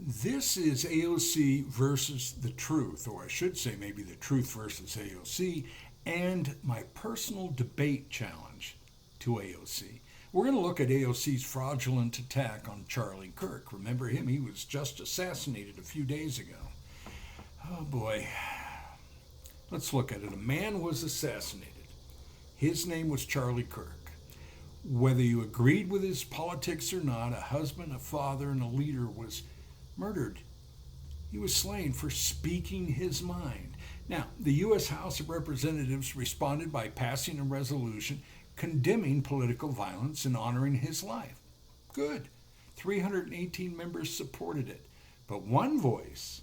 This is AOC versus the truth, or I should say maybe the truth versus AOC, and my personal debate challenge to AOC. We're going to look at AOC's fraudulent attack on Charlie Kirk. Remember him? He was just assassinated a few days ago. Oh boy. Let's look at it. A man was assassinated. His name was Charlie Kirk. Whether you agreed with his politics or not, a husband, a father, and a leader was murdered. He was slain for speaking his mind. Now, the U.S. House of Representatives responded by passing a resolution condemning political violence and honoring his life. Good. 318 members supported it. But one voice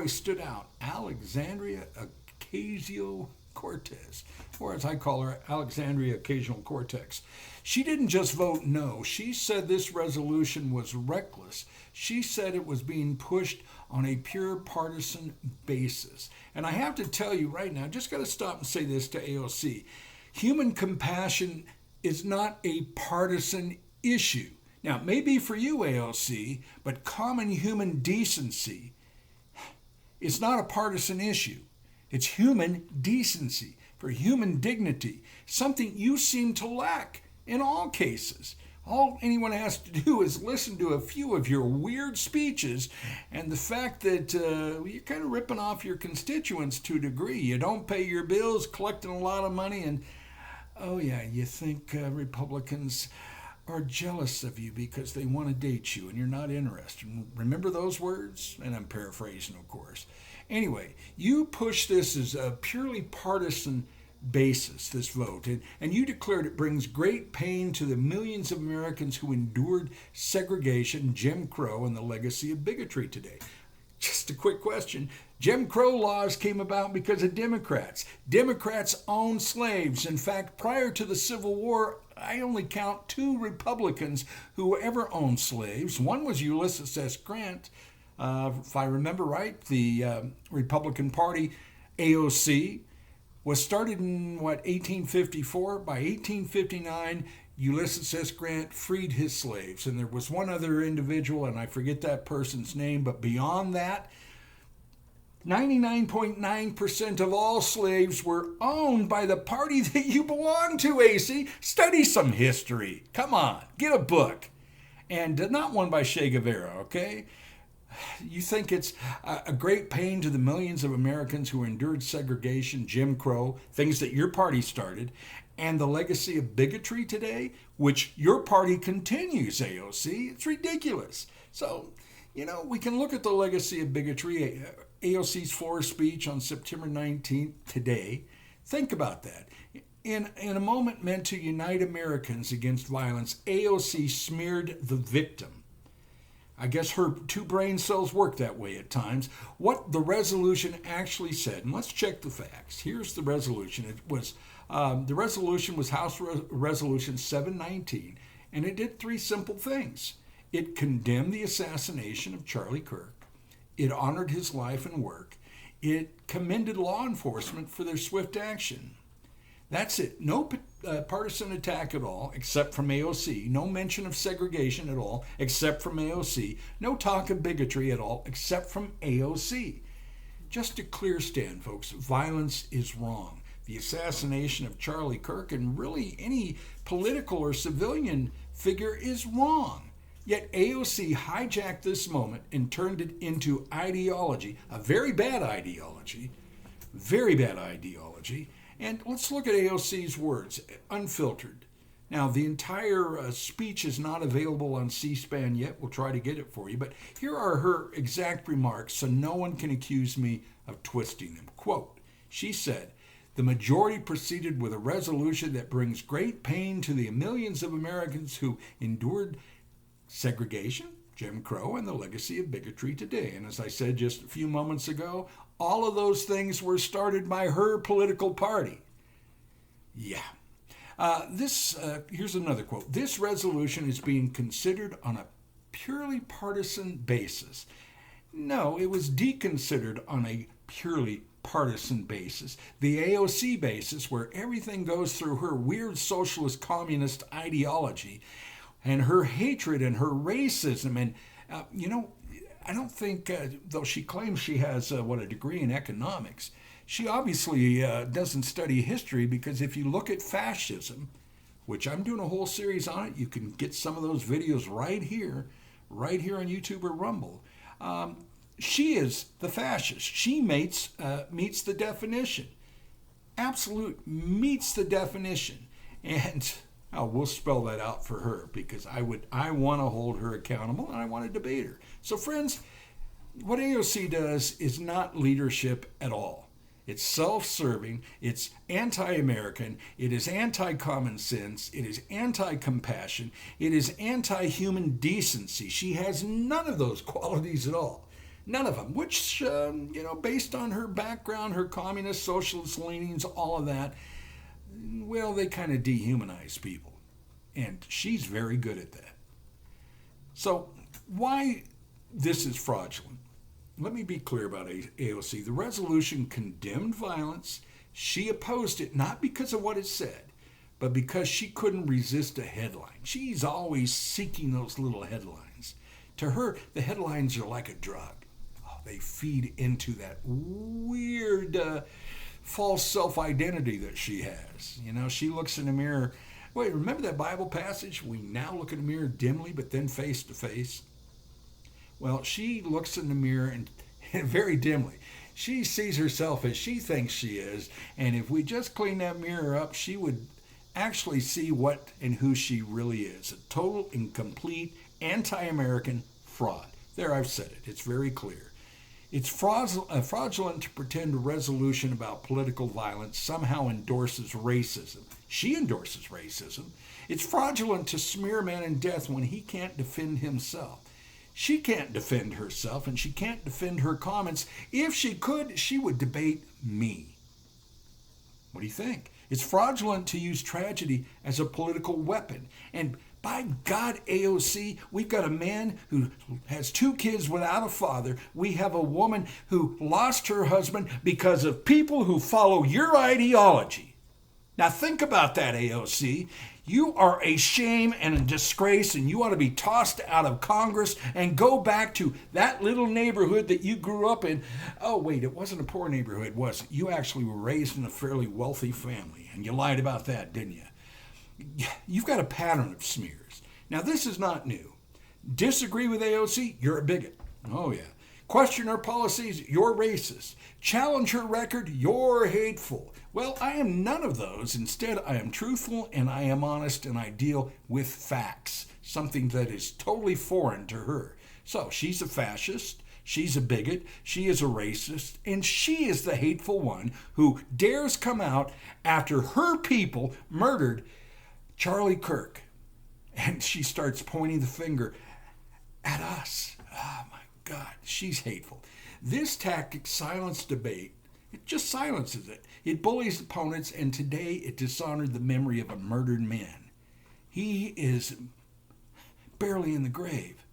stood out, Alexandria Ocasio-Cortez, or as I call her, Alexandria Ocasio-Cortez. She didn't just vote no. She said this resolution was reckless. She said it was being pushed on a pure partisan basis. And I have to tell you right now, just got to stop and say this to AOC. Human compassion is not a partisan issue. Now, it may be for you, AOC, but common human decency is not a partisan issue. It's human decency, for human dignity, something you seem to lack in all cases. All anyone has to do is listen to a few of your weird speeches and the fact that you're kind of ripping off your constituents to a degree. You don't pay your bills, collecting a lot of money, and oh yeah, you think Republicans are jealous of you because they want to date you and you're not interested. Remember those words? And I'm paraphrasing, of course. Anyway, you push this as a purely partisan basis, this vote, and you declared it brings great pain to the millions of Americans who endured segregation, Jim Crow, and the legacy of bigotry today. Just a quick question. Jim Crow laws came about because of Democrats. Democrats owned slaves. In fact, prior to the Civil War, I only count 2 Republicans who ever owned slaves. One was Ulysses S. Grant. If I remember right, the Republican Party, AOC, was started in, 1854? By 1859, Ulysses S. Grant freed his slaves. And there was one other individual, and I forget that person's name, but beyond that, 99.9% of all slaves were owned by the party that you belong to, AC. Study some history. Come on, get a book. And not one by Che Guevara, okay? You think it's a great pain to the millions of Americans who endured segregation, Jim Crow, things that your party started, and the legacy of bigotry today, which your party continues, AOC. It's ridiculous. So, we can look at the legacy of bigotry, AOC's floor speech on September 19th today. Think about that. In a moment meant to unite Americans against violence, AOC smeared the victim. I guess her 2 brain cells work that way at times. What the resolution actually said, and let's check the facts. Here's the resolution. It was the resolution was House Resolution 719, and it did 3 simple things. It condemned the assassination of Charlie Kirk. It honored his life and work. It commended law enforcement for their swift action. That's it. No partisan attack at all, except from AOC. No mention of segregation at all, except from AOC. No talk of bigotry at all, except from AOC. Just a clear stand, folks. Violence is wrong. The assassination of Charlie Kirk and really any political or civilian figure is wrong. Yet AOC hijacked this moment and turned it into ideology, a very bad ideology, And let's look at AOC's words, unfiltered. Now, the entire speech is not available on C-SPAN yet. We'll try to get it for you. But here are her exact remarks so no one can accuse me of twisting them. Quote, she said, "The majority proceeded with a resolution that brings great pain to the millions of Americans who endured segregation, Jim Crow, and the legacy of bigotry today." And as I said just a few moments ago, all of those things were started by her political party. Yeah. Here's another quote. "This resolution is being considered on a purely partisan basis." No, it was deconsidered on a purely partisan basis. The AOC basis, where everything goes through her weird socialist communist ideology and her hatred and her racism. And, I don't think, though she claims she has, a degree in economics, she obviously doesn't study history, because if you look at fascism, which I'm doing a whole series on it, you can get some of those videos right here on YouTube or Rumble. She is the fascist. She meets the definition. Absolute meets the definition. And we'll spell that out for her, because I want to hold her accountable and I want to debate her. So friends, what AOC does is not leadership at all. It's self-serving, it's anti-American, it is anti-common sense, it is anti-compassion, it is anti-human decency. She has none of those qualities at all. None of them, which, based on her background, her communist, socialist leanings, all of that, well, they kind of dehumanize people. And she's very good at that. So why this is fraudulent? Let me be clear about AOC. The resolution condemned violence. She opposed it not because of what it said, but because she couldn't resist a headline. She's always seeking those little headlines. To her, the headlines are like a drug. They feed into that weird false self-identity that she has. She looks in the mirror. Wait, remember that Bible passage? We now look in the mirror dimly, but then face to face. Well, she looks in the mirror and very dimly. She sees herself as she thinks she is, and if we just clean that mirror up, she would actually see what and who she really is. A total and complete anti-American fraud. There, I've said it. It's very clear. It's fraudulent to pretend a resolution about political violence somehow endorses racism. She endorses racism. It's fraudulent to smear a man in death when he can't defend himself. She can't defend herself, and she can't defend her comments. If she could, she would debate me. What do you think? It's fraudulent to use tragedy as a political weapon. And by God, AOC, we've got a man who has 2 kids without a father. We have a woman who lost her husband because of people who follow your ideology. Now think about that, AOC. You are a shame and a disgrace, and you ought to be tossed out of Congress and go back to that little neighborhood that you grew up in. Oh, wait, it wasn't a poor neighborhood, was it? You actually were raised in a fairly wealthy family, and you lied about that, didn't you? You've got a pattern of smears. Now, this is not new. Disagree with AOC? You're a bigot. Oh, yeah. Question her policies? You're racist. Challenge her record? You're hateful. Well, I am none of those. Instead, I am truthful and I am honest and I deal with facts, something that is totally foreign to her. So she's a fascist, she's a bigot, she is a racist, and she is the hateful one who dares come out after her people murdered Charlie Kirk. And she starts pointing the finger at us. Oh my God, she's hateful. This tactic silenced debate. It just silences it. It bullies opponents, and today it dishonored the memory of a murdered man. He is barely in the grave.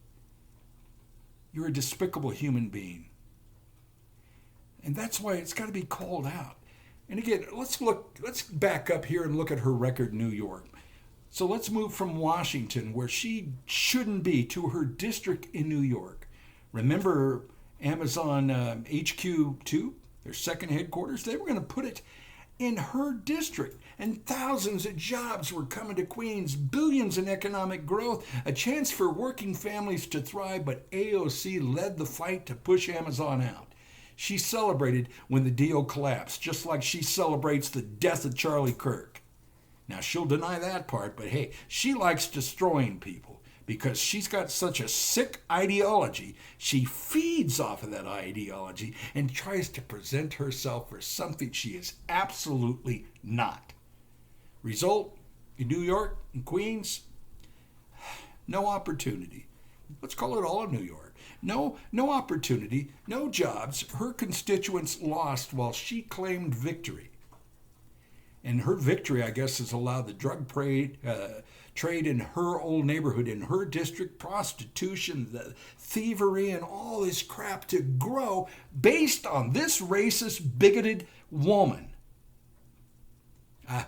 You're a despicable human being. And that's why it's got to be called out. And again, let's back up here and look at her record in New York. So let's move from Washington, where she shouldn't be, to her district in New York. Remember Amazon HQ2, their second headquarters? They were going to put it in her district, and thousands of jobs were coming to Queens, billions in economic growth, a chance for working families to thrive, but AOC led the fight to push Amazon out. She celebrated when the deal collapsed, just like she celebrates the death of Charlie Kirk. Now, she'll deny that part, but hey, she likes destroying people because she's got such a sick ideology. She feeds off of that ideology and tries to present herself as something she is absolutely not. Result, in New York and Queens, no opportunity. Let's call it all of New York. No opportunity, no jobs. Her constituents lost while she claimed victory. And her victory, I guess, has allowed the drug trade in her old neighborhood, in her district, prostitution, the thievery, and all this crap to grow based on this racist, bigoted woman.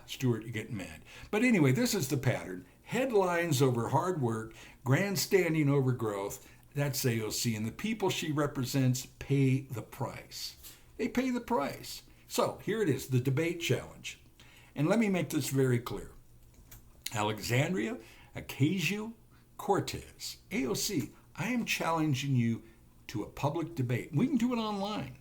Stuart, you're getting mad. But anyway, this is the pattern. Headlines over hard work, grandstanding over growth, That's AOC, and the people she represents pay the price. They pay the price. So here it is, the debate challenge. And let me make this very clear. Alexandria Ocasio-Cortez, AOC, I am challenging you to a public debate. We can do it online.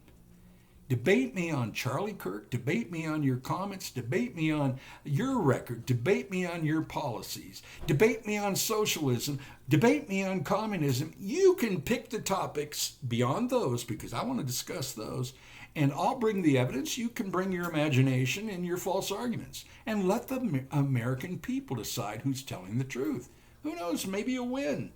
Debate me on Charlie Kirk, debate me on your comments, debate me on your record, debate me on your policies, debate me on socialism, debate me on communism. You can pick the topics beyond those because I want to discuss those, and I'll bring the evidence. You can bring your imagination and your false arguments, and let the American people decide who's telling the truth. Who knows, maybe you'll win.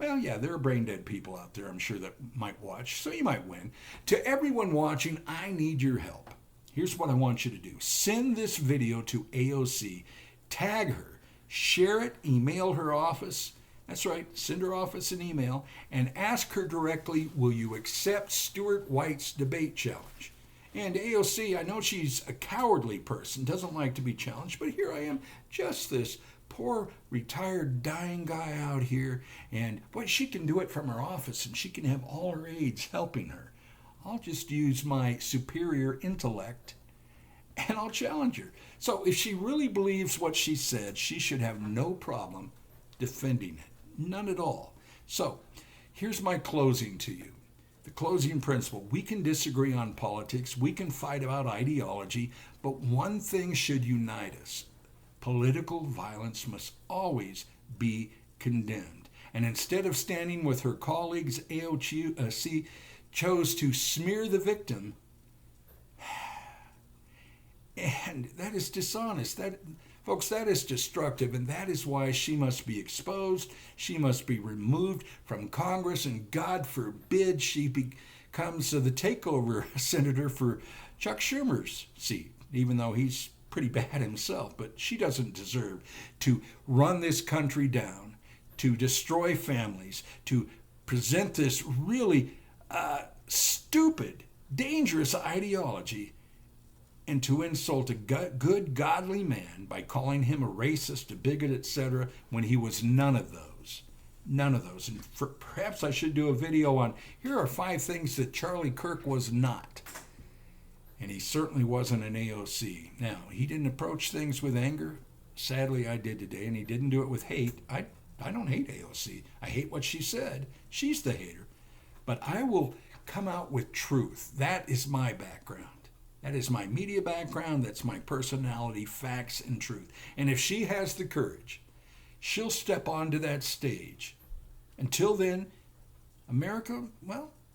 Well, yeah, there are brain dead people out there, I'm sure, that might watch, so you might win. To everyone watching, I need your help. Here's what I want you to do. Send this video to AOC, tag her, share it, email her office. That's right, send her office an email, and ask her directly, will you accept Stuart White's debate challenge? And AOC, I know she's a cowardly person, doesn't like to be challenged, but here I am, just this poor retired dying guy out here, and boy, she can do it from her office, and she can have all her aides helping her. I'll just use my superior intellect and I'll challenge her. So if she really believes what she said, she should have no problem defending it. None at all. So here's my closing to you. The closing principle. We can disagree on politics, we can fight about ideology, but one thing should unite us. Political violence must always be condemned. And instead of standing with her colleagues, AOC chose to smear the victim. And that is dishonest. Folks, that is destructive, and that is why she must be exposed. She must be removed from Congress, and God forbid she becomes the takeover senator for Chuck Schumer's seat, even though he's pretty bad himself. But she doesn't deserve to run this country down, to destroy families, to present this really stupid, dangerous ideology, and to insult a good, godly man by calling him a racist, a bigot, etc., when he was none of those. None of those. And perhaps I should do a video on, here are 5 things that Charlie Kirk was not. And he certainly wasn't an AOC. Now, he didn't approach things with anger. Sadly, I did today, and he didn't do it with hate. I don't hate AOC. I hate what she said. She's the hater. But I will come out with truth. That is my background. That is my media background. That's my personality, facts, and truth. And if she has the courage, she'll step onto that stage. Until then, America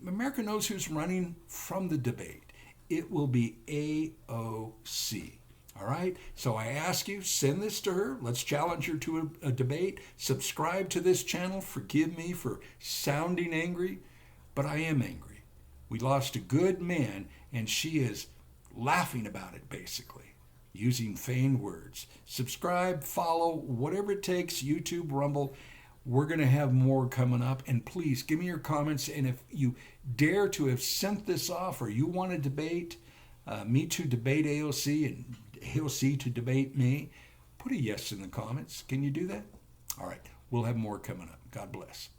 knows who's running from the debate. It will be AOC. All right? So I ask you, send this to her. Let's challenge her to a debate. Subscribe to this channel. Forgive me for sounding angry, but I am angry. We lost a good man, and she is laughing about it, basically, using feigned words. Subscribe, follow, whatever it takes, YouTube, Rumble. We're going to have more coming up. And please give me your comments. And if you dare to have sent this off, or you want to debate me to debate AOC and AOC to debate me, put a yes in the comments. Can you do that? All right. We'll have more coming up. God bless.